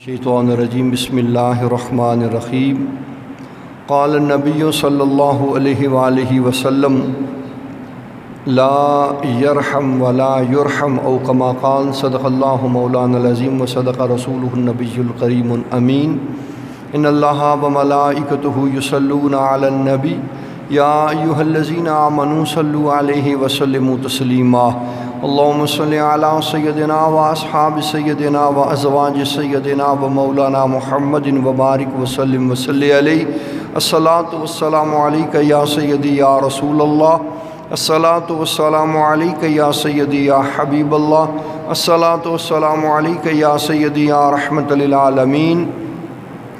الشیطان الرجیم بسم اللہ الرحمن الرحیم قال النبی صلی اللہ علیہ وآلہ وسلم لا یرحم ولا یرحم او کما قال صدق اللہ مولانا العظیم و صدق رسولہ النبی الکریم الامین ان اللہ وملائکتہ یصلون علی النبی یا ایہا الذین آمنوا صلوا علیہ وسلموا تسلیما اللہم صلی علی سیدنا و اصحاب سیدنا و ازواج سیدنا و مولانا محمد وبارک وسلم وصلی علیہ الصلاۃ والسلام علیک یا سیدی یا رسول اللہ الصلاۃ والسلام علیک یا سیدی یا حبیب اللہ الصلاۃ والسلام علیک یا سیدی یا رحمت للعالمین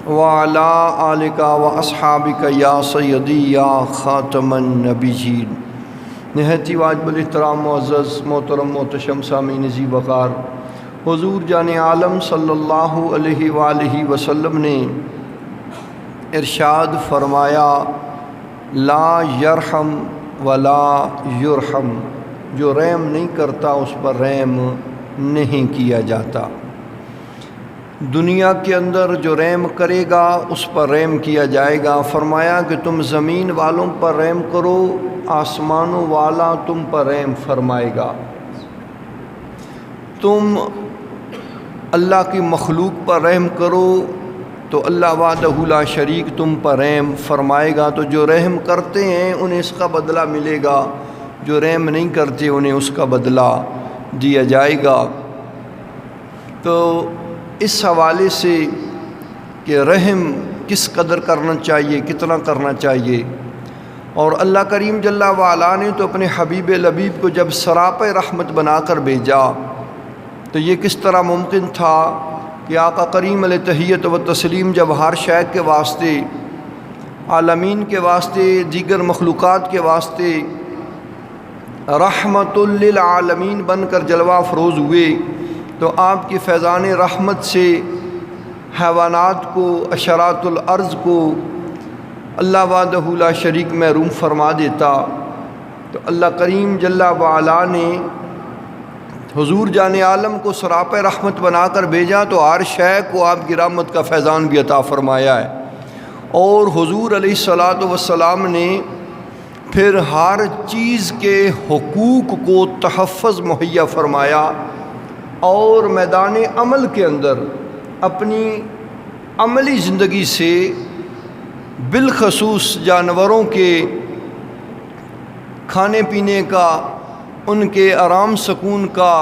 وعلی آلک و اصحابک یا سیدی یا خاتم النبیین۔ نہایت واجب الاحترام معزز محترم محتشم سامعین ذی وقار، حضور جان عالم صلی اللہ علیہ وآلہ وسلم نے ارشاد فرمایا لا یرحم ولا یرحم، جو رحم نہیں کرتا اس پر رحم نہیں کیا جاتا۔ دنیا کے اندر جو رحم کرے گا اس پر رحم کیا جائے گا۔ فرمایا کہ تم زمین والوں پر رحم کرو، آسمانوں والا تم پر رحم فرمائے گا۔ تم اللہ کی مخلوق پر رحم کرو تو اللہ وحدہ لا شریک تم پر رحم فرمائے گا۔ تو جو رحم کرتے ہیں انہیں اس کا بدلہ ملے گا، جو رحم نہیں کرتے انہیں اس کا بدلہ دیا جائے گا۔ تو اس حوالے سے کہ رحم کس قدر کرنا چاہیے، کتنا کرنا چاہیے، اور اللہ کریم جل وعلا نے تو اپنے حبیب لبیب کو جب سراپہ رحمت بنا کر بھیجا تو یہ کس طرح ممکن تھا کہ آقا کریم علیہ تحیت و تسلیم جب ہر شے کے واسطے، عالمین کے واسطے، دیگر مخلوقات کے واسطے رحمت للعالمین بن کر جلوہ افروز ہوئے تو آپ کی فیضان رحمت سے حیوانات کو، اشرات الارض کو اللہ وحدہ لا شریک محروم فرما دیتا۔ تو اللہ کریم جل وعلا نے حضور جان عالم کو سراپہ رحمت بنا کر بھیجا تو ہر شے کو آپ کی رحمت کا فیضان بھی عطا فرمایا ہے، اور حضور علیہ الصلاۃ والسلام نے پھر ہر چیز کے حقوق کو تحفظ مہیا فرمایا، اور میدان عمل کے اندر اپنی عملی زندگی سے بالخصوص جانوروں کے کھانے پینے کا، ان کے آرام سکون کا،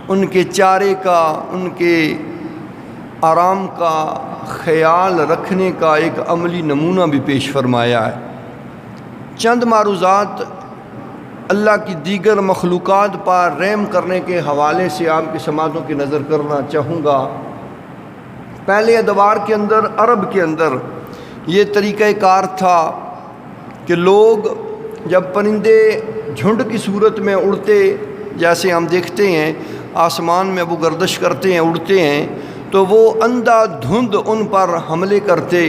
ان کے چارے کا، ان کے آرام کا خیال رکھنے کا ایک عملی نمونہ بھی پیش فرمایا ہے۔ چند معروضات اللہ کی دیگر مخلوقات پر رحم کرنے کے حوالے سے آپ کی سماعتوں کی نظر کرنا چاہوں گا۔ پہلے ادوار کے اندر، عرب کے اندر یہ طریقہ کار تھا کہ لوگ جب پرندے جھنڈ کی صورت میں اڑتے، جیسے ہم دیکھتے ہیں آسمان میں وہ گردش کرتے ہیں، اڑتے ہیں، تو وہ اندھا دھند ان پر حملے کرتے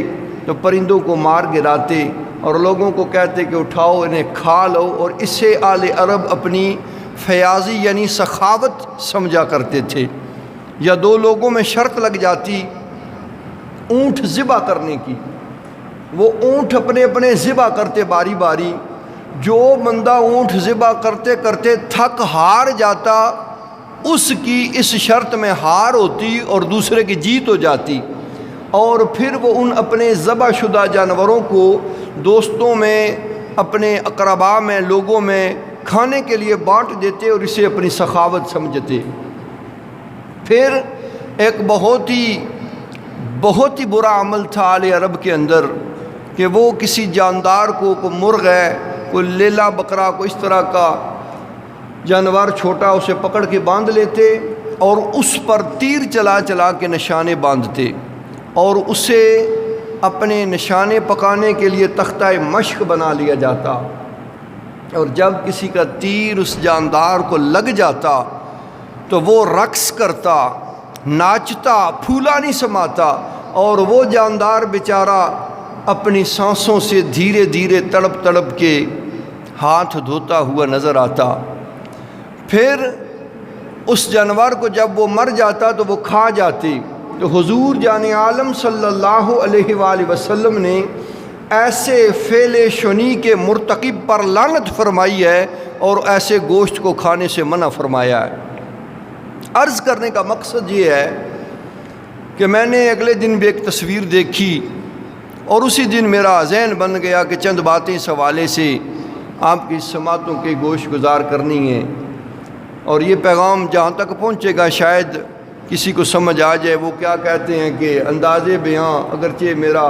تو پرندوں کو مار گراتے اور لوگوں کو کہتے کہ اٹھاؤ انہیں کھا لو، اور اس سے آل عرب اپنی فیاضی یعنی سخاوت سمجھا کرتے تھے۔ یا دو لوگوں میں شرط لگ جاتی اونٹ ذبح کرنے کی، وہ اونٹ اپنے اپنے ذبح کرتے باری باری، جو بندہ اونٹ ذبح کرتے کرتے تھک ہار جاتا اس کی اس شرط میں ہار ہوتی اور دوسرے کی جیت ہو جاتی، اور پھر وہ ان اپنے ذبح شدہ جانوروں کو دوستوں میں، اپنے اقرباء میں، لوگوں میں کھانے کے لیے بانٹ دیتے اور اسے اپنی سخاوت سمجھتے۔ پھر ایک بہت ہی برا عمل تھا آل عرب کے اندر کہ وہ کسی جاندار کو، کوئی مرغ ہے، کوئی لیلا بکرا، کوئی اس طرح کا جانور چھوٹا، اسے پکڑ کے باندھ لیتے اور اس پر تیر چلا چلا کے نشانے باندھتے، اور اسے اپنے نشانے پکانے کے لیے تختہ مشق بنا لیا جاتا، اور جب کسی کا تیر اس جاندار کو لگ جاتا تو وہ رقص کرتا، ناچتا، پھولا نہیں سماتا، اور وہ جاندار بیچارہ اپنی سانسوں سے دھیرے دھیرے تڑپ تڑپ کے ہاتھ دھوتا ہوا نظر آتا۔ پھر اس جانور کو جب وہ مر جاتا تو وہ کھا جاتی، تو حضور جان عالم صلی اللہ علیہ وآلہ وسلم نے ایسے فعل شنی کے مرتکب پر لعنت فرمائی ہے اور ایسے گوشت کو کھانے سے منع فرمایا ہے۔ عرض کرنے کا مقصد یہ ہے کہ میں نے اگلے دن بھی ایک تصویر دیکھی اور اسی دن میرا ذہن بن گیا کہ چند باتیں اس حوالے سے آپ کی سماعتوں کے گوش گزار کرنی ہیں، اور یہ پیغام جہاں تک پہنچے گا شاید کسی کو سمجھ آ جائے۔ وہ کیا کہتے ہیں کہ انداز بیاں اگرچہ میرا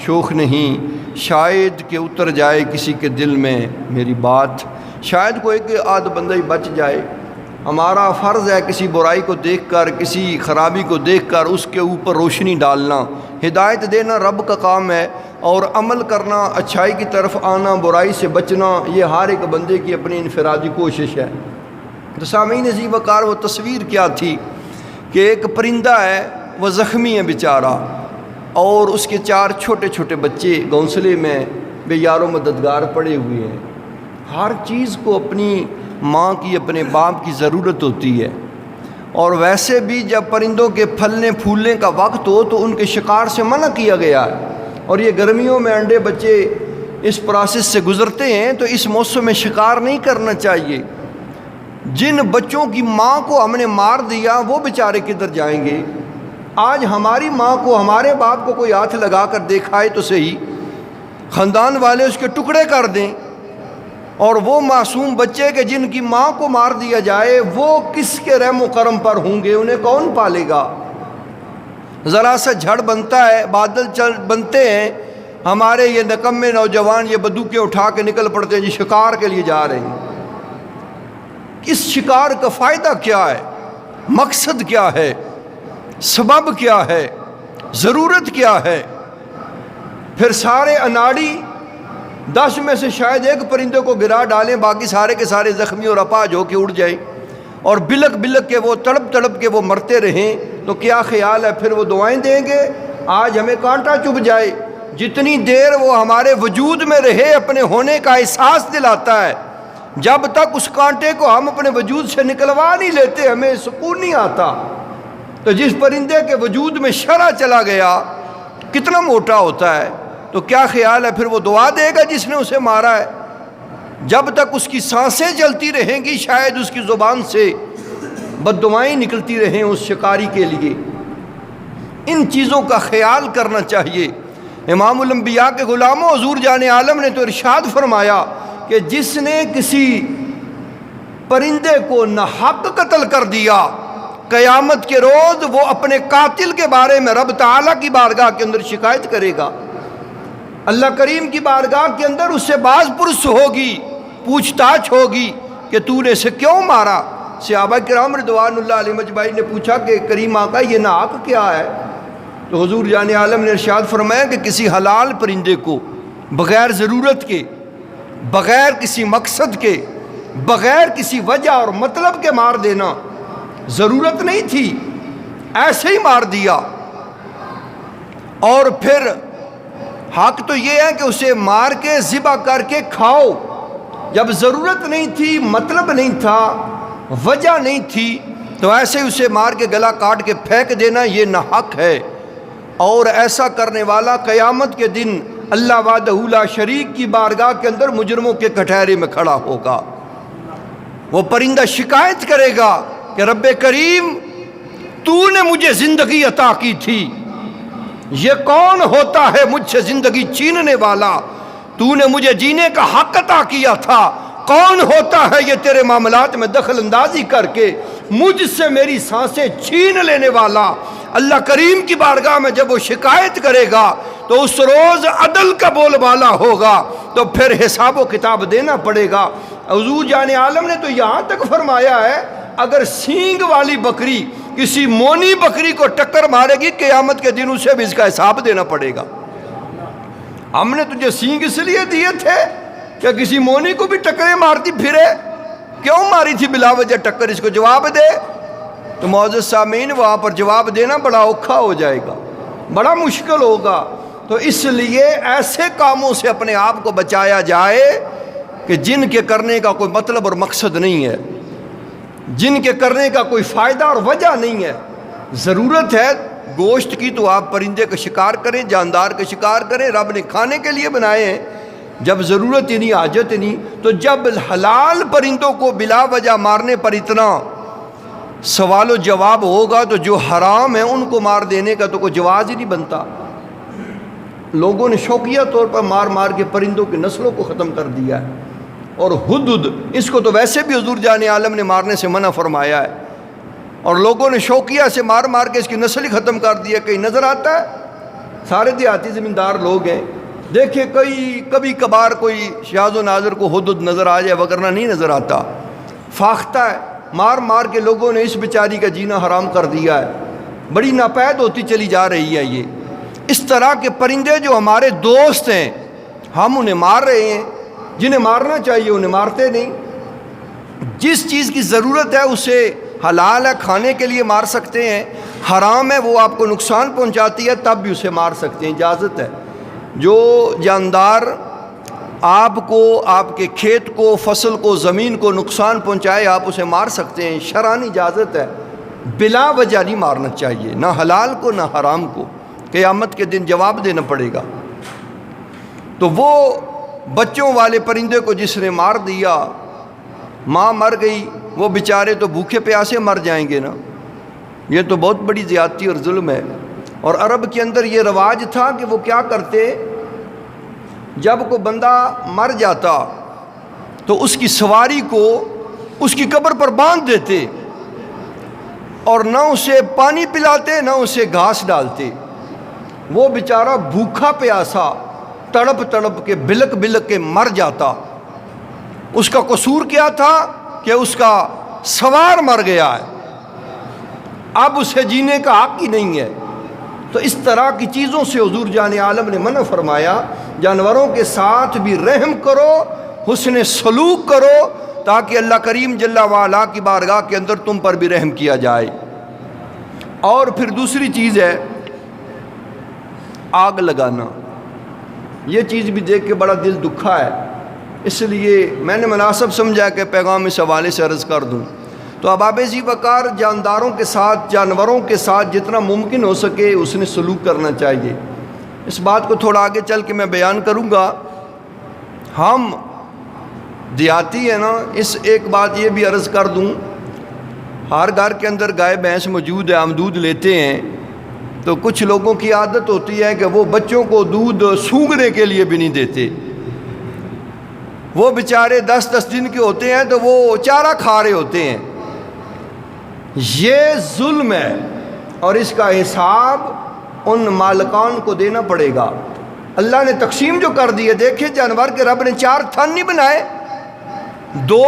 شوق نہیں، شاید کہ اتر جائے کسی کے دل میں میری بات، شاید کوئی کہ آدھ بندہ ہی بچ جائے۔ ہمارا فرض ہے کسی برائی کو دیکھ کر، کسی خرابی کو دیکھ کر اس کے اوپر روشنی ڈالنا، ہدایت دینا رب کا کام ہے، اور عمل کرنا، اچھائی کی طرف آنا، برائی سے بچنا، یہ ہر ایک بندے کی اپنی انفرادی کوشش ہے۔ تو سامعین عزیز وقار، وہ تصویر کیا تھی کہ ایک پرندہ ہے، وہ زخمی ہے بیچارہ، اور اس کے 4 چھوٹے چھوٹے بچے گھونسلے میں بے یار و مددگار پڑے ہوئے ہیں۔ ہر چیز کو اپنی ماں کی، اپنے باپ کی ضرورت ہوتی ہے، اور ویسے بھی جب پرندوں کے پھلنے پھولنے کا وقت ہو تو ان کے شکار سے منع کیا گیا ہے، اور یہ گرمیوں میں انڈے بچے اس پروسیس سے گزرتے ہیں، تو اس موسم میں شکار نہیں کرنا چاہیے۔ جن بچوں کی ماں کو ہم نے مار دیا وہ بیچارے کدھر جائیں گے؟ آج ہماری ماں کو، ہمارے باپ کو کوئی ہاتھ لگا کر دیکھائے تو صحیح، خاندان والے اس کے ٹکڑے کر دیں، اور وہ معصوم بچے کہ جن کی ماں کو مار دیا جائے وہ کس کے رحم و کرم پر ہوں گے؟ انہیں کون پالے گا؟ ذرا سا جھڑ بنتا ہے، بادل بنتے ہیں، ہمارے یہ نکمے نوجوان یہ بندوقیں اٹھا کے نکل پڑتے ہیں، جی شکار کے لیے جا رہے ہیں۔ اس شکار کا فائدہ کیا ہے؟ مقصد کیا ہے؟ سبب کیا ہے؟ ضرورت کیا ہے؟ پھر سارے اناڑی 10 میں سے شاید ایک پرندے کو گرا ڈالیں، باقی سارے کے سارے زخمی اور اپاہج ہو کے اڑ جائیں، اور بلک بلک کے وہ تڑپ تڑپ کے وہ مرتے رہیں، تو کیا خیال ہے پھر وہ دعائیں دیں گے؟ آج ہمیں کانٹا چبھ جائے، جتنی دیر وہ ہمارے وجود میں رہے اپنے ہونے کا احساس دلاتا ہے، جب تک اس کانٹے کو ہم اپنے وجود سے نکلوا نہیں لیتے ہمیں سکون نہیں آتا۔ تو جس پرندے کے وجود میں شرع چلا گیا کتنا موٹا ہوتا ہے، تو کیا خیال ہے پھر وہ دعا دے گا جس نے اسے مارا ہے؟ جب تک اس کی سانسیں چلتی رہیں گی شاید اس کی زبان سے بد دعائیں نکلتی رہیں اس شکاری کے لیے۔ ان چیزوں کا خیال کرنا چاہیے۔ امام الانبیاء کے غلاموں، حضور جان عالم نے تو ارشاد فرمایا کہ جس نے کسی پرندے کو ناحق قتل کر دیا، قیامت کے روز وہ اپنے قاتل کے بارے میں رب تعالیٰ کی بارگاہ کے اندر شکایت کرے گا، اللہ کریم کی بارگاہ کے اندر اس سے باز پرس ہوگی، پوچھ تاچھ ہوگی کہ تو نے اسے کیوں مارا؟ صحابہ کرام رضوان اللہ علیہ مجمعین نے پوچھا کہ کریم آقا یہ ناحق کیا ہے؟ تو حضور جان عالم نے ارشاد فرمایا کہ کسی حلال پرندے کو بغیر ضرورت کے، بغیر کسی مقصد کے، بغیر کسی وجہ اور مطلب کے مار دینا، ضرورت نہیں تھی ایسے ہی مار دیا، اور پھر حق تو یہ ہے کہ اسے مار کے ذبح کر کے کھاؤ، جب ضرورت نہیں تھی، مطلب نہیں تھا، وجہ نہیں تھی، تو ایسے ہی اسے مار کے گلا کاٹ کے پھینک دینا یہ ناحق ہے، اور ایسا کرنے والا قیامت کے دن اللہ وحدہ لا شریک کی بارگاہ کے اندر مجرموں کے کٹہرے میں کھڑا ہوگا۔ وہ پرندہ شکایت کرے گا کہ رب کریم تو نے مجھے زندگی عطا کی تھی، یہ کون ہوتا ہے مجھ سے زندگی چھیننے والا؟ تو نے مجھے جینے کا حق عطا کیا تھا، کون ہوتا ہے یہ تیرے معاملات میں دخل اندازی کر کے مجھ سے میری سانسیں چھین لینے والا؟ اللہ کریم کی بارگاہ میں جب وہ شکایت کرے گا تو اس روز عدل کا بول بالا ہوگا، تو پھر حساب و کتاب دینا پڑے گا۔ حضور جان عالم نے تو یہاں تک فرمایا ہے اگر سینگ والی بکری کسی مونی بکری کو ٹکر مارے گی قیامت کے دن اسے بھی اس کا حساب دینا پڑے گا۔ ہم نے تجھے سینگ اس لیے دیے تھے کہ کسی مونی کو بھی ٹکریں مارتی پھرے، کیوں ماری تھی بلا وجہ ٹکر؟ اس کو جواب دے۔ تو معزز سامعین وہاں پر جواب دینا بڑا اوکھا ہو جائے گا، بڑا مشکل ہوگا۔ تو اس لیے ایسے کاموں سے اپنے آپ کو بچایا جائے کہ جن کے کرنے کا کوئی مطلب اور مقصد نہیں ہے، جن کے کرنے کا کوئی فائدہ اور وجہ نہیں ہے۔ ضرورت ہے گوشت کی تو آپ پرندے کا شکار کریں، جاندار کا شکار کریں، رب نے کھانے کے لیے بنائے ہیں، جب ضرورت ہی نہیں، حاجت ہی نہیں، تو جب حلال پرندوں کو بلا وجہ مارنے پر اتنا سوال و جواب ہوگا تو جو حرام ہے ان کو مار دینے کا تو کوئی جواز ہی نہیں بنتا۔ لوگوں نے شوقیہ طور پر مار مار کے پرندوں کی نسلوں کو ختم کر دیا ہے، اور ہدہد اس کو تو ویسے بھی حضور جان عالم نے مارنے سے منع فرمایا ہے، اور لوگوں نے شوقیہ سے مار مار کے اس کی نسل ہی ختم کر دیا۔ کہیں نظر آتا ہے؟ سارے دیہاتی زمیندار لوگ ہیں، دیکھیں کبھی کبھار کوئی شاذ و نادر کو ہدہد نظر آ جائے، وگرنہ نہیں نظر آتا۔ فاختہ ہے، مار مار کے لوگوں نے اس بیچاری کا جینا حرام کر دیا ہے، بڑی ناپید ہوتی چلی جا رہی ہے۔ یہ اس طرح کے پرندے جو ہمارے دوست ہیں، ہم انہیں مار رہے ہیں، جنہیں مارنا چاہیے انہیں مارتے نہیں۔ جس چیز کی ضرورت ہے اسے حلال ہے کھانے کے لیے مار سکتے ہیں، حرام ہے وہ آپ کو نقصان پہنچاتی ہے تب بھی اسے مار سکتے ہیں، اجازت ہے۔ جو جاندار آپ کو، آپ کے کھیت کو، فصل کو، زمین کو نقصان پہنچائے آپ اسے مار سکتے ہیں، شرعاً اجازت ہے، بلا وجہ نہیں مارنا چاہیے، نہ حلال کو نہ حرام کو، قیامت کے دن جواب دینا پڑے گا۔ تو وہ بچوں والے پرندے کو جس نے مار دیا، ماں مر گئی، وہ بیچارے تو بھوکے پیاسے مر جائیں گے نا، یہ تو بہت بڑی زیادتی اور ظلم ہے۔ اور عرب کے اندر یہ رواج تھا کہ وہ کیا کرتے، جب کوئی بندہ مر جاتا تو اس کی سواری کو اس کی قبر پر باندھ دیتے، اور نہ اسے پانی پلاتے نہ اسے گھاس ڈالتے، وہ بیچارہ بھوکا پیاسا تڑپ تڑپ کے بلک بلک کے مر جاتا۔ اس کا قصور کیا تھا کہ اس کا سوار مر گیا ہے، اب اسے جینے کا حق ہی نہیں ہے۔ تو اس طرح کی چیزوں سے حضور جان عالم نے منع فرمایا، جانوروں کے ساتھ بھی رحم کرو، حسن سلوک کرو، تاکہ اللہ کریم جل وعلا کی بارگاہ کے اندر تم پر بھی رحم کیا جائے۔ اور پھر دوسری چیز ہے آگ لگانا، یہ چیز بھی دیکھ کے بڑا دل دکھا ہے، اس لیے میں نے مناسب سمجھا کہ پیغام اس حوالے سے عرض کر دوں۔ تو اباب ذی وقار جانداروں کے ساتھ، جانوروں کے ساتھ جتنا ممکن ہو سکے اس نے سلوک کرنا چاہیے۔ اس بات کو تھوڑا آگے چل کے میں بیان کروں گا۔ ہم دیہاتی ہیں نا، اس ایک بات یہ بھی عرض کر دوں، ہر گھر کے اندر گائے بھینس موجود ہے، ہم دودھ لیتے ہیں، تو کچھ لوگوں کی عادت ہوتی ہے کہ وہ بچوں کو دودھ سونگھنے کے لیے بھی نہیں دیتے، وہ بیچارے 10 دن کے ہوتے ہیں تو وہ چارہ کھا رہے ہوتے ہیں۔ یہ ظلم ہے، اور اس کا حساب ان مالکان کو دینا پڑے گا۔ اللہ نے تقسیم جو کر دی ہے، دیکھیں جانور کے رب نے 4 تھن نہیں بنائے، 2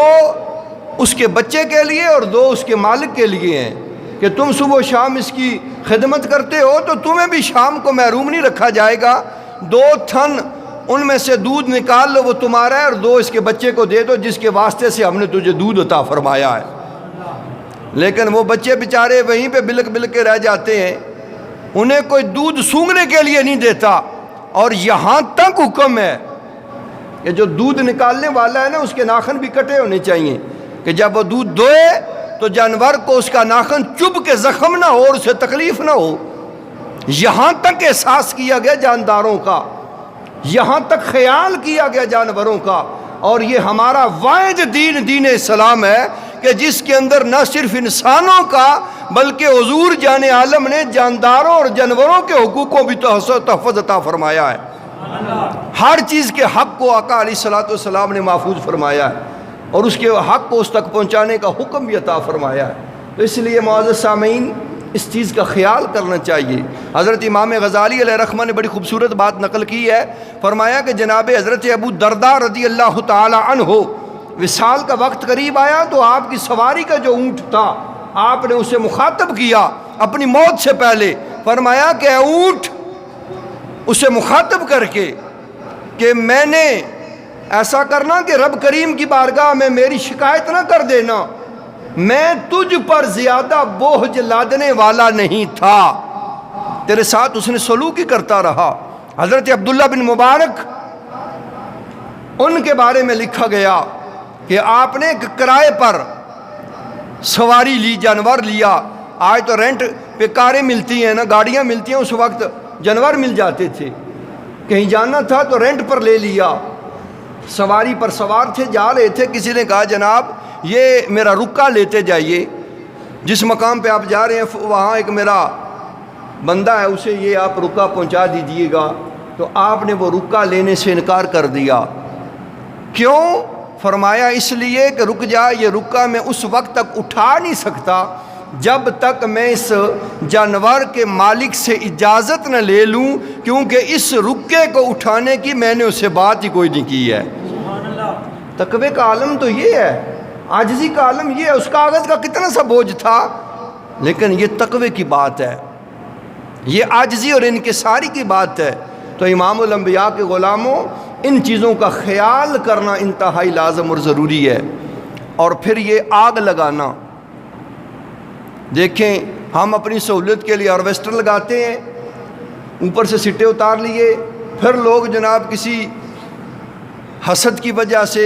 اس کے بچے کے لیے اور 2 اس کے مالک کے لیے ہیں، کہ تم صبح و شام اس کی خدمت کرتے ہو تو تمہیں بھی شام کو محروم نہیں رکھا جائے گا۔ 2 تھن ان میں سے دودھ نکال لو، وہ تمہارا ہے، اور 2 اس کے بچے کو دے دو جس کے واسطے سے ہم نے تجھے دودھ عطا فرمایا ہے۔ لیکن وہ بچے بیچارے وہیں پہ بلک بلک کے رہ جاتے ہیں، انہیں کوئی دودھ سونگھنے کے لیے نہیں دیتا، اور یہاں تک حکم ہے کہ جو دودھ نکالنے والا ہے نا اس کے ناخن بھی کٹے ہونے چاہیے، کہ جب وہ دودھ دوئے تو جانور کو اس کا ناخن چبھ کے زخم نہ ہو اور اسے تکلیف نہ ہو۔ یہاں تک احساس کیا گیا جانداروں کا، یہاں تک خیال کیا گیا جانوروں کا، اور یہ ہمارا واحد دین اسلام ہے کہ جس کے اندر نہ صرف انسانوں کا بلکہ حضور جان عالم نے جانداروں اور جانوروں کے حقوق کو بھی تحفظ عطا فرمایا ہے۔ ہر چیز کے حق کو آقا علیہ الصلوۃ والسلام نے محفوظ فرمایا ہے، اور اس کے حق کو اس تک پہنچانے کا حکم بھی عطا فرمایا ہے۔ تو اس لیے معزز سامعین اس چیز کا خیال کرنا چاہیے۔ حضرت امام غزالی علیہ رحمہ نے بڑی خوبصورت بات نقل کی ہے، فرمایا کہ جناب حضرت ابو درداء رضی اللہ تعالی عنہ وصال کا وقت قریب آیا تو آپ کی سواری کا جو اونٹ تھا آپ نے اسے مخاطب کیا اپنی موت سے پہلے، فرمایا کہ اے اونٹ، اسے مخاطب کر کے کہ میں نے ایسا کرنا کہ رب کریم کی بارگاہ میں میری شکایت نہ کر دینا، میں تجھ پر زیادہ بوجھ لادنے والا نہیں تھا، تیرے ساتھ اس نے سلوک ہی کرتا رہا۔ حضرت عبداللہ بن مبارک ان کے بارے میں لکھا گیا کہ آپ نے ایک کرائے پر سواری لی، جانور لیا، آج تو رینٹ پہ کاریں ملتی ہیں، نہ گاڑیاں ملتی ہیں، اس وقت جانور مل جاتے تھے، کہیں جانا تھا تو رینٹ پر لے لیا، سواری پر سوار تھے، جا رہے تھے، کسی نے کہا جناب یہ میرا رکا لیتے جائیے، جس مقام پہ آپ جا رہے ہیں وہاں ایک میرا بندہ ہے، اسے یہ آپ رکا پہنچا دیجئے گا۔ تو آپ نے وہ رکا لینے سے انکار کر دیا۔ کیوں؟ فرمایا اس لیے کہ رک جا، یہ رکا میں اس وقت تک اٹھا نہیں سکتا جب تک میں اس جانور کے مالک سے اجازت نہ لے لوں، کیونکہ اس رکے کو اٹھانے کی میں نے اس سے بات ہی کوئی نہیں کی ہے۔ تقوی کا عالم تو یہ ہے، عاجزی کا عالم یہ ہے۔ اس کاغذ کا کتنا سا بوجھ تھا، لیکن یہ تقوی کی بات ہے، یہ عاجزی اور انکساری کی بات ہے۔ تو امام الانبیاء کے غلاموں، ان چیزوں کا خیال کرنا انتہائی لازم اور ضروری ہے۔ اور پھر یہ آگ لگانا، دیکھیں ہم اپنی سہولت کے لیے ہارویسٹر لگاتے ہیں، اوپر سے سٹے اتار لیے، پھر لوگ جناب کسی حسد کی وجہ سے،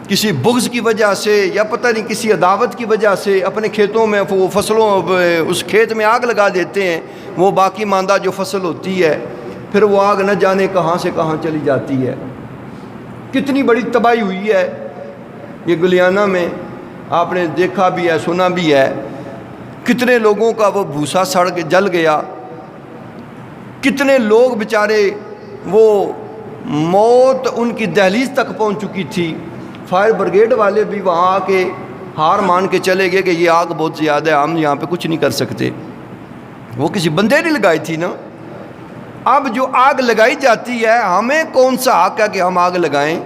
کسی بغض کی وجہ سے، یا پتہ نہیں کسی عداوت کی وجہ سے اپنے کھیتوں میں وہ فصلوں اس کھیت میں آگ لگا دیتے ہیں، وہ باقی ماندہ جو فصل ہوتی ہے، پھر وہ آگ نہ جانے کہاں سے کہاں چلی جاتی ہے۔ کتنی بڑی تباہی ہوئی ہے یہ گلیانہ میں، آپ نے دیکھا بھی ہے، سنا بھی ہے، کتنے لوگوں کا وہ بھوسا سڑ کے جل گیا، کتنے لوگ بیچارے وہ موت ان کی دہلیز تک پہنچ چکی تھی۔ فائر بریگیڈ والے بھی وہاں آ کے ہار مان کے چلے گئے کہ یہ آگ بہت زیادہ ہے، ہم یہاں پہ کچھ نہیں کر سکتے۔ وہ کسی بندے نے لگائی تھی نا۔ اب جو آگ لگائی جاتی ہے، ہمیں کون سا حق ہے کہ ہم آگ لگائیں؟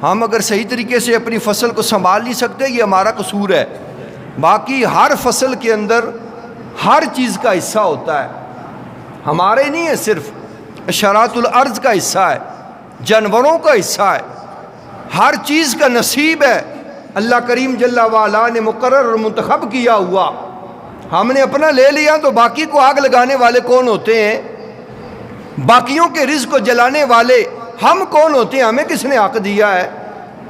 ہم اگر صحیح طریقے سے اپنی فصل کو سنبھال نہیں سکتے، یہ ہمارا قصور ہے۔ باقی ہر فصل کے اندر ہر چیز کا حصہ ہوتا ہے، ہمارے نہیں ہے، صرف اشارات الارض کا حصہ ہے، جانوروں کا حصہ ہے، ہر چیز کا نصیب ہے، اللہ کریم جل وعلا نے مقرر اور منتخب کیا ہوا۔ ہم نے اپنا لے لیا تو باقی کو آگ لگانے والے کون ہوتے ہیں؟ باقیوں کے رزق کو جلانے والے ہم کون ہوتے ہیں؟ ہمیں کس نے حق دیا ہے؟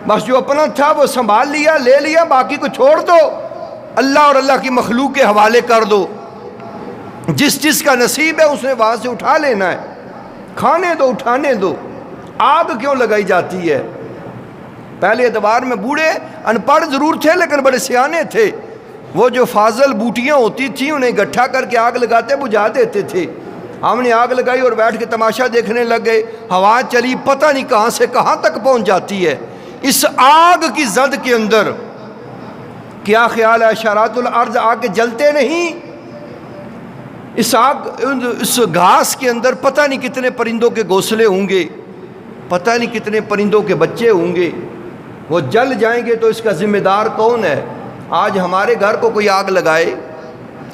بس جو اپنا تھا وہ سنبھال لیا، لے لیا، باقی کو چھوڑ دو، اللہ اور اللہ کی مخلوق کے حوالے کر دو۔ جس چیز کا نصیب ہے اس نے وہاں سے اٹھا لینا ہے، کھانے دو، اٹھانے دو۔ آگ کیوں لگائی جاتی ہے؟ پہلے اعتبار میں بوڑھے ان پڑھ ضرور تھے لیکن بڑے سیانے تھے، وہ جو فاضل بوٹیاں ہوتی تھیں انہیں اکٹھا کر کے آگ لگاتے بجھا دیتے تھے۔ ہم نے آگ لگائی اور بیٹھ کے تماشا دیکھنے لگ گئے، ہوا چلی پتہ نہیں کہاں سے کہاں تک پہنچ جاتی ہے۔ اس آگ کی زد کے اندر کیا خیال ہے؟ اشارات الارض آگ کے جلتے نہیں؟ اس گھاس کے اندر پتہ نہیں کتنے پرندوں کے گھونسلے ہوں گے، پتہ نہیں کتنے پرندوں کے بچے ہوں گے، وہ جل جائیں گے تو اس کا ذمہ دار کون ہے؟ آج ہمارے گھر کو کوئی آگ لگائے،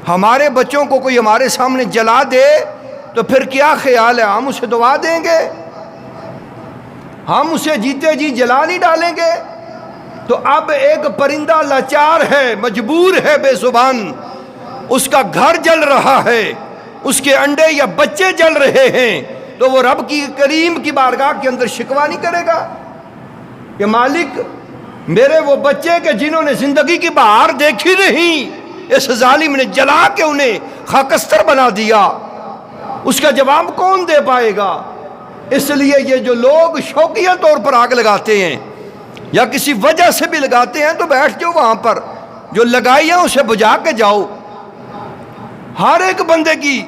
ہمارے بچوں کو کوئی ہمارے سامنے جلا دے تو پھر کیا خیال ہے؟ ہم اسے دعا دیں گے؟ ہم اسے جیتے جی جلا نہیں ڈالیں گے؟ تو اب ایک پرندہ لاچار ہے، مجبور ہے، بے زبان، اس کا گھر جل رہا ہے، اس کے انڈے یا بچے جل رہے ہیں، تو وہ رب کی کریم کی بارگاہ کے اندر شکوہ نہیں کرے گا کہ مالک میرے وہ بچے کہ جنہوں نے زندگی کی بہار دیکھی نہیں، اس ظالم نے جلا کے انہیں خاکستر بنا دیا؟ اس کا جواب کون دے پائے گا؟ اس لیے یہ جو لوگ شوقیہ طور پر آگ لگاتے ہیں یا کسی وجہ سے بھی لگاتے ہیں تو بیٹھ جاؤ وہاں پر، جو لگائی ہے اسے بجھا کے جاؤ۔ ہر ایک بندے کی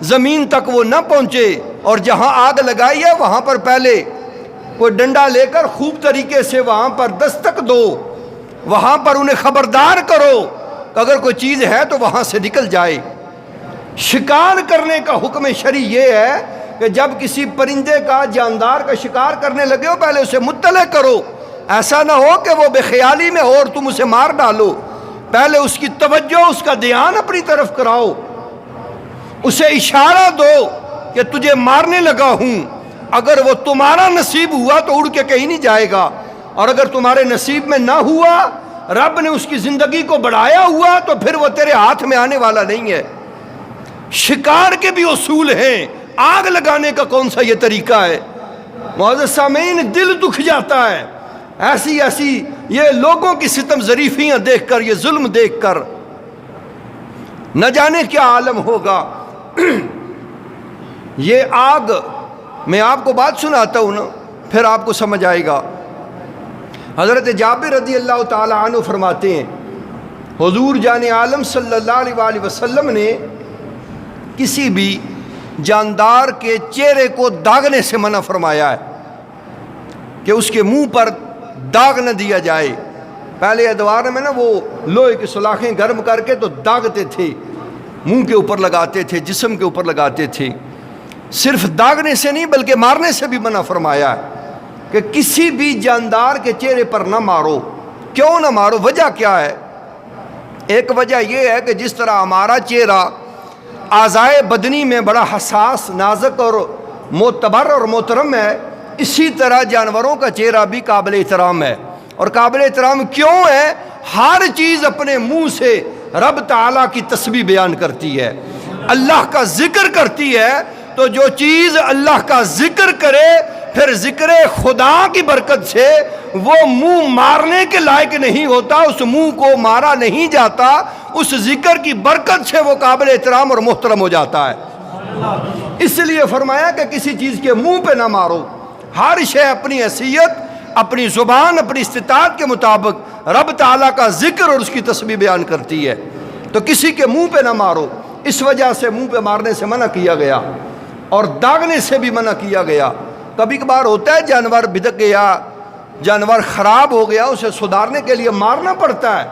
زمین تک وہ نہ پہنچے، اور جہاں آگ لگائی ہے وہاں پر پہلے کوئی ڈنڈا لے کر خوب طریقے سے وہاں پر دستک دو، وہاں پر انہیں خبردار کرو کہ اگر کوئی چیز ہے تو وہاں سے نکل جائے۔ شکار کرنے کا حکم شرعی یہ ہے کہ جب کسی پرندے کا، جاندار کا شکار کرنے لگے ہو پہلے اسے مطلع کرو، ایسا نہ ہو کہ وہ بے خیالی میں ہو اور تم اسے مار ڈالو۔ پہلے اس کی توجہ، اس کا دھیان اپنی طرف کراؤ، اسے اشارہ دو کہ تجھے مارنے لگا ہوں، اگر وہ تمہارا نصیب ہوا تو اڑ کے کہیں نہیں جائے گا، اور اگر تمہارے نصیب میں نہ ہوا، رب نے اس کی زندگی کو بڑھایا ہوا تو پھر وہ تیرے ہاتھ میں آنے والا نہیں ہے۔ شکار کے بھی اصول ہیں، آگ لگانے کا کون سا یہ طریقہ ہے؟ معزز سامعین، دل دکھ جاتا ہے ایسی یہ لوگوں کی ستم ظریفیاں دیکھ کر، یہ ظلم دیکھ کر۔ نہ جانے کیا عالم ہوگا۔ یہ آگ، میں آپ کو بات سناتا ہوں نا، پھر آپ کو سمجھ آئے گا۔ حضرت جابر رضی اللہ تعالی عنہ فرماتے ہیں حضور جان عالم صلی اللہ علیہ وآلہ وسلم نے کسی بھی جاندار کے چہرے کو داغنے سے منع فرمایا ہے کہ اس کے منہ پر داغ نہ دیا جائے۔ پہلے ادوار میں نا وہ لوہے کی سلاخیں گرم کر کے تو داغتے تھے، منہ کے اوپر لگاتے تھے، جسم کے اوپر لگاتے تھے۔ صرف داغنے سے نہیں بلکہ مارنے سے بھی منع فرمایا ہے کہ کسی بھی جاندار کے چہرے پر نہ مارو۔ کیوں نہ مارو؟ وجہ کیا ہے؟ ایک وجہ یہ ہے کہ جس طرح ہمارا چہرہ اعضائے بدنی میں بڑا حساس، نازک اور معتبر اور محترم ہے، اسی طرح جانوروں کا چہرہ بھی قابل احترام ہے۔ اور قابل احترام کیوں ہے؟ ہر چیز اپنے منہ سے رب تعالیٰ کی تسبیح بیان کرتی ہے، اللہ کا ذکر کرتی ہے۔ تو جو چیز اللہ کا ذکر کرے پھر ذکر خدا کی برکت سے وہ منہ مارنے کے لائق نہیں ہوتا، اس منہ کو مارا نہیں جاتا، اس ذکر کی برکت سے وہ قابل احترام اور محترم ہو جاتا ہے۔ اس لیے فرمایا کہ کسی چیز کے منہ پہ نہ مارو۔ ہر شے اپنی حیثیت، اپنی زبان، اپنی استطاعت کے مطابق رب تعالیٰ کا ذکر اور اس کی تسبیح بیان کرتی ہے، تو کسی کے منہ پہ نہ مارو۔ اس وجہ سے منہ پہ مارنے سے منع کیا گیا اور داغنے سے بھی منع کیا گیا۔ کبھی کبھار ہوتا ہے جانور بھٹک گیا، جانور خراب ہو گیا، اسے سدھارنے کے لیے مارنا پڑتا ہے۔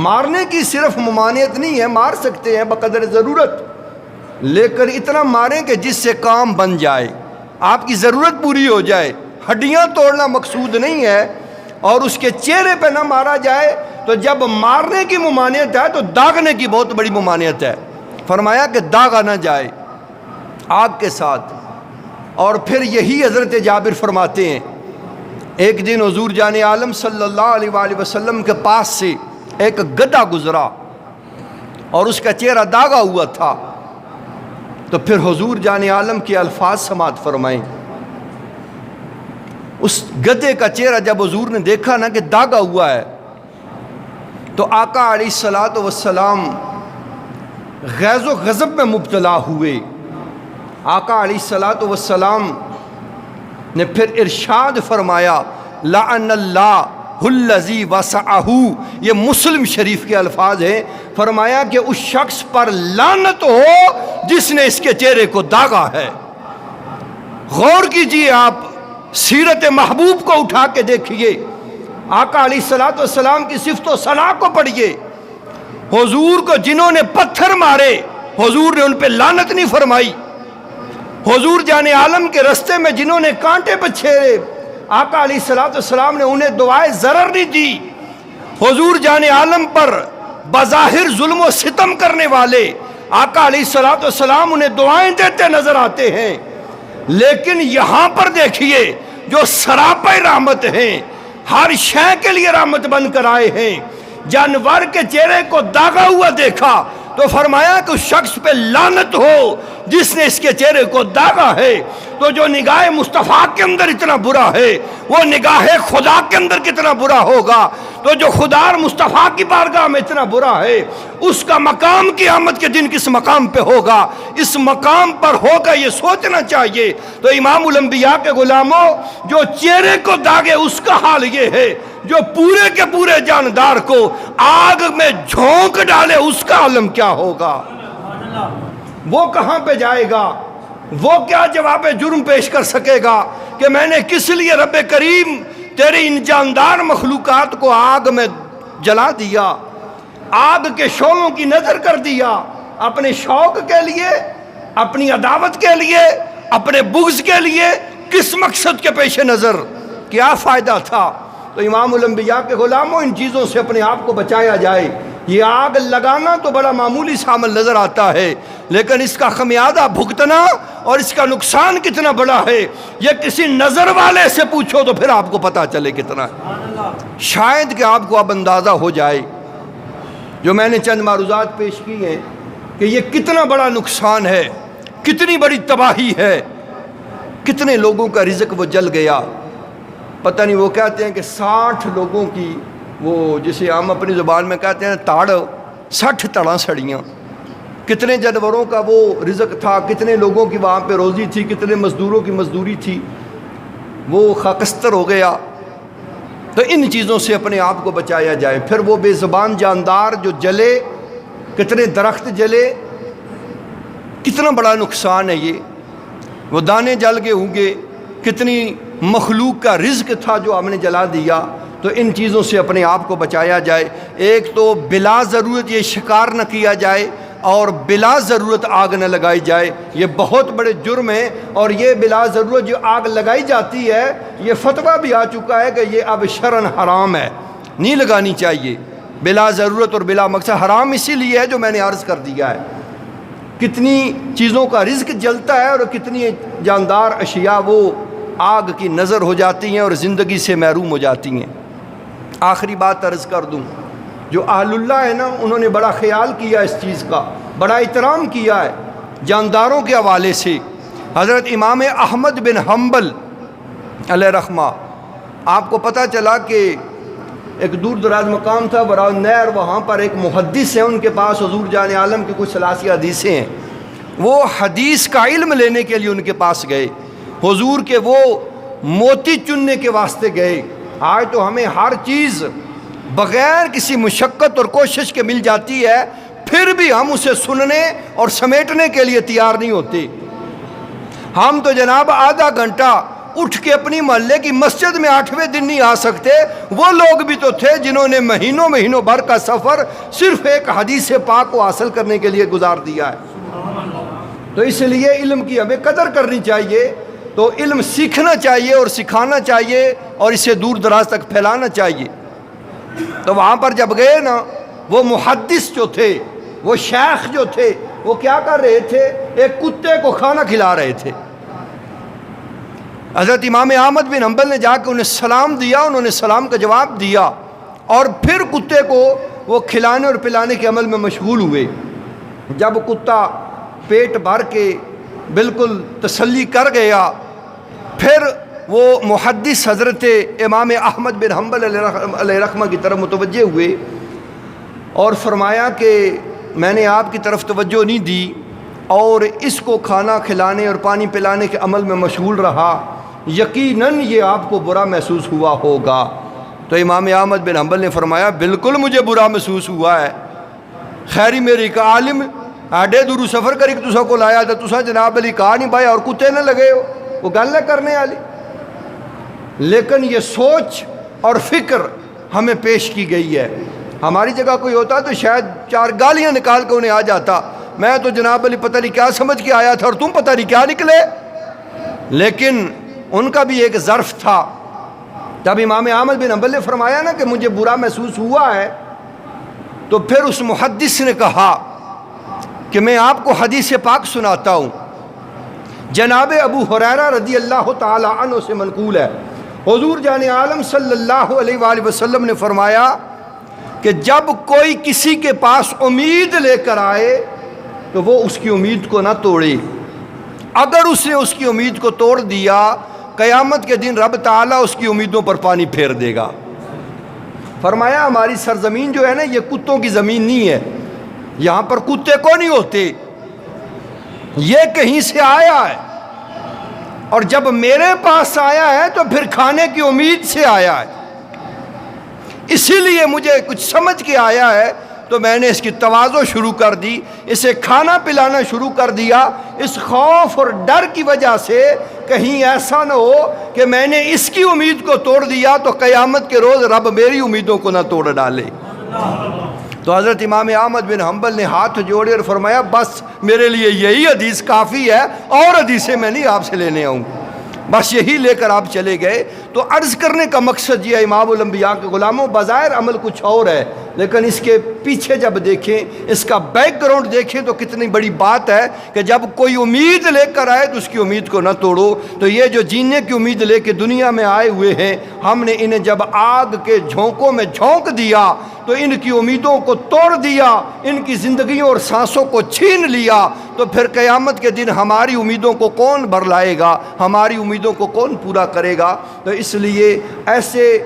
مارنے کی صرف ممانعت نہیں ہے، مار سکتے ہیں بقدر ضرورت، لیکن اتنا ماریں کہ جس سے کام بن جائے، آپ کی ضرورت پوری ہو جائے۔ ہڈیاں توڑنا مقصود نہیں ہے، اور اس کے چہرے پہ نہ مارا جائے۔ تو جب مارنے کی ممانعت ہے تو داغنے کی بہت بڑی ممانعت ہے۔ فرمایا کہ داغا نہ جائے آگ کے ساتھ۔ اور پھر یہی حضرت جابر فرماتے ہیں ایک دن حضور جان عالم صلی اللہ علیہ وآلہ وسلم کے پاس سے ایک گدھا گزرا اور اس کا چہرہ داغا ہوا تھا۔ تو پھر حضور جان عالم کے الفاظ سماعت فرمائیں۔ اس گدھے کا چہرہ جب حضور نے دیکھا نا کہ داغا ہوا ہے، تو آقا علیہ الصلوۃ والسلام غیظ و غضب میں مبتلا ہوئے۔ آقا علیہ الصلوۃ والسلام نے پھر ارشاد فرمایا لعن اللہ الذی وسعہ، یہ مسلم شریف کے الفاظ ہیں۔ فرمایا کہ اس شخص پر لعنت ہو جس نے اس کے چہرے کو داغا ہے۔ غور کیجئے، آپ سیرت محبوب کو اٹھا کے دیکھیے، آقا علیہ الصلوۃ والسلام کی صفت و ثنا کو پڑھیے۔ حضور کو جنہوں نے پتھر مارے حضور نے ان پہ لعنت نہیں فرمائی۔ حضور جان عالم کے رستے میں جنہوں نے کانٹے بچھیرے آقا علیہ الصلوۃ والسلام نے انہیں دعائے ضرر نہیں دی۔ حضور جان عالم پر بظاہر ظلم و ستم کرنے والے آقا علیہ الصلوۃ والسلام انہیں دعائیں دیتے نظر آتے ہیں، لیکن یہاں پر دیکھیے جو سراپے رحمت ہیں، ہر شے کے لیے رحمت بن کر آئے ہیں۔ جانور کے چہرے کو داغا ہوا دیکھا تو فرمایا کہ اس شخص پہ لعنت ہو جس نے اس کے چہرے کو داغا ہے۔ تو جو نگاہ مصطفیٰ کے اندر اتنا برا ہے وہ نگاہ خدا کے اندر کتنا برا ہوگا۔ تو جو خدا اور مصطفیٰ کی بارگاہ میں اتنا برا ہے اس کا مقام قیامت کے دن کس مقام پہ ہوگا؟ اس مقام پر ہوگا، یہ سوچنا چاہیے۔ تو امام الانبیاء کے غلاموں، جو چہرے کو داغے اس کا حال یہ ہے، جو پورے کے پورے جاندار کو آگ میں جھونک ڈالے اس کا عالم کیا ہوگا؟ وہ کہاں پہ جائے گا؟ وہ کیا جواب جرم پیش کر سکے گا کہ میں نے کس لیے رب کریم تیری ان جاندار مخلوقات کو آگ میں جلا دیا، آگ کے شعلوں کی نظر کر دیا، اپنے شوق کے لیے، اپنی عداوت کے لیے، اپنے بغض کے لیے، کس مقصد کے پیش نظر؟ کیا فائدہ تھا؟ تو امام الانبیاء کے غلاموں، ان چیزوں سے اپنے آپ کو بچایا جائے۔ یہ آگ لگانا تو بڑا معمولی سا عمل نظر آتا ہے، لیکن اس کا خمیازہ بھگتنا اور اس کا نقصان کتنا بڑا ہے یہ کسی نظر والے سے پوچھو تو پھر آپ کو پتا چلے کتنا ہے۔ شاید کہ آپ کو اب اندازہ ہو جائے جو میں نے چند معروضات پیش کی ہیں کہ یہ کتنا بڑا نقصان ہے، کتنی بڑی تباہی ہے، کتنے لوگوں کا رزق وہ جل گیا۔ پتہ نہیں، وہ کہتے ہیں کہ 60 لوگوں کی، وہ جسے ہم اپنی زبان میں کہتے ہیں تاڑ، 60 تڑاں سڑیاں، کتنے جانوروں کا وہ رزق تھا، کتنے لوگوں کی وہاں پہ روزی تھی، کتنے مزدوروں کی مزدوری تھی، وہ خاکستر ہو گیا۔ تو ان چیزوں سے اپنے آپ کو بچایا جائے۔ پھر وہ بے زبان جاندار جو جلے، کتنے درخت جلے، کتنا بڑا نقصان ہے یہ۔ وہ دانے جل کے ہوں گے، کتنی مخلوق کا رزق تھا جو ہم نے جلا دیا۔ تو ان چیزوں سے اپنے آپ کو بچایا جائے۔ ایک تو بلا ضرورت یہ شکار نہ کیا جائے، اور بلا ضرورت آگ نہ لگائی جائے، یہ بہت بڑے جرم ہیں۔ اور یہ بلا ضرورت جو آگ لگائی جاتی ہے، یہ فتویٰ بھی آ چکا ہے کہ یہ اب شرعاً حرام ہے، نہیں لگانی چاہیے۔ بلا ضرورت اور بلا مقصد حرام اسی لیے ہے جو میں نے عرض کر دیا ہے۔ کتنی چیزوں کا رزق جلتا ہے اور کتنی جاندار اشیاء وہ آگ کی نظر ہو جاتی ہیں اور زندگی سے محروم ہو جاتی ہیں۔ آخری بات عرض کر دوں، جو اہل اللہ ہے نا، انہوں نے بڑا خیال کیا اس چیز کا، بڑا احترام کیا ہے جانداروں کے حوالے سے۔ حضرت امام احمد بن حنبل علیہ رحمہ، آپ کو پتہ چلا کہ ایک دور دراز مقام تھا برا نہر، وہاں پر ایک محدث ہیں، ان کے پاس حضور جان عالم کی کچھ 83 حدیثیں ہیں۔ وہ حدیث کا علم لینے کے لیے ان کے پاس گئے، حضور کے وہ موتی چننے کے واسطے گئے۔ آج تو ہمیں ہر چیز بغیر کسی مشقت اور کوشش کے مل جاتی ہے، پھر بھی ہم اسے سننے اور سمیٹنے کے لیے تیار نہیں ہوتے۔ ہم تو جناب آدھا گھنٹہ اٹھ کے اپنی محلے کی مسجد میں 8ویں دن نہیں آ سکتے۔ وہ لوگ بھی تو تھے جنہوں نے مہینوں بھر کا سفر صرف ایک حدیث پاک کو حاصل کرنے کے لیے گزار دیا ہے۔ تو اس لیے علم کی ہمیں قدر کرنی چاہیے، تو علم سیکھنا چاہیے اور سکھانا چاہیے اور اسے دور دراز تک پھیلانا چاہیے۔ تو وہاں پر جب گئے نا، وہ محدث جو تھے، وہ شیخ جو تھے، وہ کیا کر رہے تھے؟ ایک کتے کو کھانا کھلا رہے تھے۔ حضرت امام احمد بن حنبل نے جا کے انہیں سلام دیا، انہوں نے سلام کا جواب دیا، اور پھر کتے کو وہ کھلانے اور پلانے کے عمل میں مشغول ہوئے۔ جب کتا پیٹ بھر کے بالکل تسلی کر گیا، پھر وہ محدث حضرت امام احمد بن حنبل علیہ رحمہ کی طرف متوجہ ہوئے اور فرمایا کہ میں نے آپ کی طرف توجہ نہیں دی اور اس کو کھانا کھلانے اور پانی پلانے کے عمل میں مشغول رہا، یقیناً یہ آپ کو برا محسوس ہوا ہوگا۔ تو امام احمد بن حنبل نے فرمایا بالکل مجھے برا محسوس ہوا ہے، خیری میری کا عالم آڈے دورو سفر کری کہ تسا کو لایا تھا، تسا جناب علی کہا نہیں بھائی اور کتے نہ لگے ہو، وہ گل نہ کرنے والی۔ لیکن یہ سوچ اور فکر ہمیں پیش کی گئی ہے۔ ہماری جگہ کوئی ہوتا تو شاید 4 گالیاں نکال کے انہیں آ جاتا، میں تو جناب علی پتہ نہیں کیا سمجھ کے آیا تھا اور تم پتہ نہیں کیا نکلے۔ لیکن ان کا بھی ایک ظرف تھا۔ جب امام احمد بن حنبل نے فرمایا نا کہ مجھے برا محسوس ہوا ہے، تو پھر اس محدث نے کہا کہ میں آپ کو حدیث پاک سناتا ہوں۔ جناب ابو ہریرہ رضی اللہ تعالی عنہ سے منقول ہے، حضور جان عالم صلی اللہ علیہ وآلہ وسلم نے فرمایا کہ جب کوئی کسی کے پاس امید لے کر آئے تو وہ اس کی امید کو نہ توڑے۔ اگر اس نے اس کی امید کو توڑ دیا، قیامت کے دن رب تعالیٰ اس کی امیدوں پر پانی پھیر دے گا۔ فرمایا ہماری سرزمین جو ہے نا، یہ کتوں کی زمین نہیں ہے، یہاں پر کتے کو نہیں ہوتے، یہ کہیں سے آیا ہے، اور جب میرے پاس آیا ہے تو پھر کھانے کی امید سے آیا ہے، اسی لیے مجھے کچھ سمجھ کے آیا ہے تو میں نے اس کی تواضع شروع کر دی، اسے کھانا پلانا شروع کر دیا، اس خوف اور ڈر کی وجہ سے کہیں ایسا نہ ہو کہ میں نے اس کی امید کو توڑ دیا تو قیامت کے روز رب میری امیدوں کو نہ توڑ ڈالے۔ تو حضرت امام احمد بن حنبل نے ہاتھ جوڑے اور فرمایا بس میرے لیے یہی حدیث کافی ہے، اور حدیثیں میں نہیں آپ سے لینے آؤں، بس یہی لے کر آپ چلے گئے۔ تو عرض کرنے کا مقصد یہ ہے امام الانبیاء کے غلاموں، بظاہر عمل کچھ اور ہے، لیکن اس کے پیچھے جب دیکھیں، اس کا بیک گراؤنڈ دیکھیں تو کتنی بڑی بات ہے کہ جب کوئی امید لے کر آئے تو اس کی امید کو نہ توڑو۔ تو یہ جو جینے کی امید لے کے دنیا میں آئے ہوئے ہیں، ہم نے انہیں جب آگ کے جھونکوں میں جھونک دیا تو ان کی امیدوں کو توڑ دیا، ان کی زندگیوں اور سانسوں کو چھین لیا، تو پھر قیامت کے دن ہماری امیدوں کو کون بھر لائے گا، ہماری امیدوں کو کون پورا کرے گا؟ تو اس لیے ایسے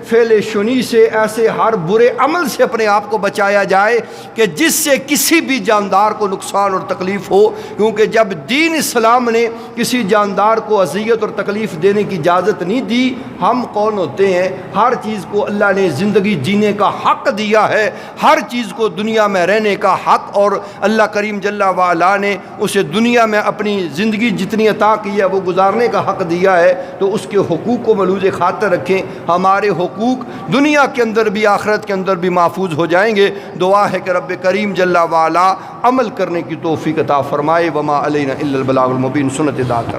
فعل شنی سے، ایسے ہر برے عمل سے اپنے آپ کو بچایا جائے کہ جس سے کسی بھی جاندار کو نقصان اور تکلیف ہو، کیونکہ جب دین اسلام نے کسی جاندار کو اذیت اور تکلیف دینے کی اجازت نہیں دی، ہم کون ہوتے ہیں؟ ہر چیز کو اللہ نے زندگی جینے کا حق دیا ہے، ہر چیز کو دنیا میں رہنے کا حق، اور اللہ کریم جل وعلا نے اسے دنیا میں اپنی زندگی جتنی عطا کی ہے وہ گزارنے کا حق دیا ہے، تو اس کے حقوق کو ملحوظ خاطر رکھیں۔ ہمارے حقوق دنیا کے اندر بھی آخرت کے اندر بھی محفوظ ہو جائیں گے۔ دعا ہے کہ رب کریم جل وعلا عمل کرنے کی توفیق عطا فرمائے۔ وما علینا الا البلاغ المبین۔ سنت ادا کر